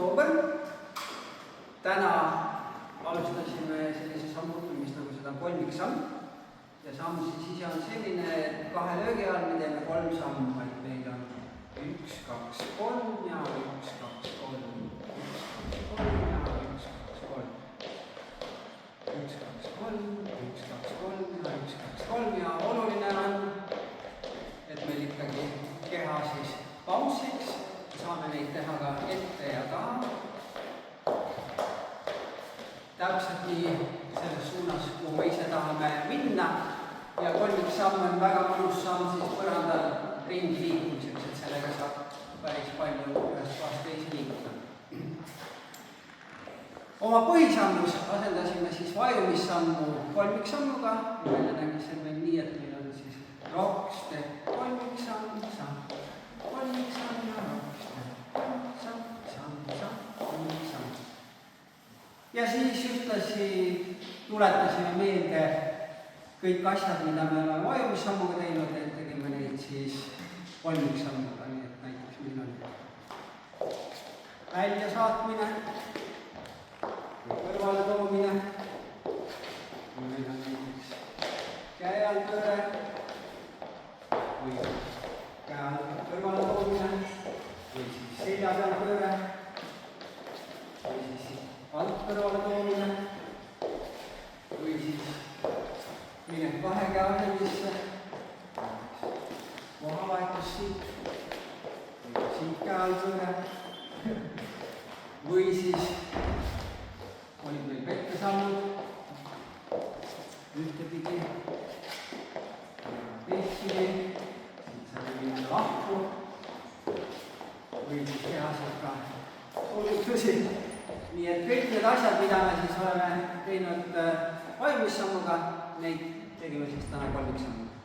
oktoober. Täna alustasime sellise sammutamist nagu seda kolmiksamm. Ja samm siis ise on selline, et 2 löögi all me teeme 3 sammu, vaid meil on 1, 2, 3 ja 1, 2, 3, 1, 2, 3 ja 1, 2, 3. 1, 2, 3, 1, 2, 3 ja 1, 2, 3 ja oluline on, et meil ikkagi keha siis pausiks. Saame neid teha ka ette ja taha. Täpselt nii selles suunas, kuhu me ise tahame minna. Ja kolmiksamm on väga mõnus samm siis põrandal ringi liikumiseks, et sellega saab päris palju ühest kohast teisi liikuda. Oma põhisammus asendasime siis vajumissammu kolmiksammuga. Välja nägis see meil nii, et meil on siis rockstep, kolmiksamm, samm, kolmiksamm ja rockstep, kolmiksamm, samm, samm, kolmiksamm. Ja siis ühtlasi tuletasime meelde kõik asjad, mida me oleme vajumissammuga teinud, et tegime neid siis kolmiksammuga, nii et näiteks meil on välja saatmine, kõrvale toomine, meil on näiteks käe all pööre või käe all kõrvale toomine või siis selja peal pööre või siis alt kõrvale toomine või siis minek 2 käe asendisse, kohavahetus siit käe all pööre või siis olid meil pettesammud ühtepidi, teistpidi, siit saame minna lahku või siis teha sealt ka soodustusi. Nii et kõik need asjad, mida me siis oleme teinud vajumissammuga, neid tegime siis täna kolmiksammuga.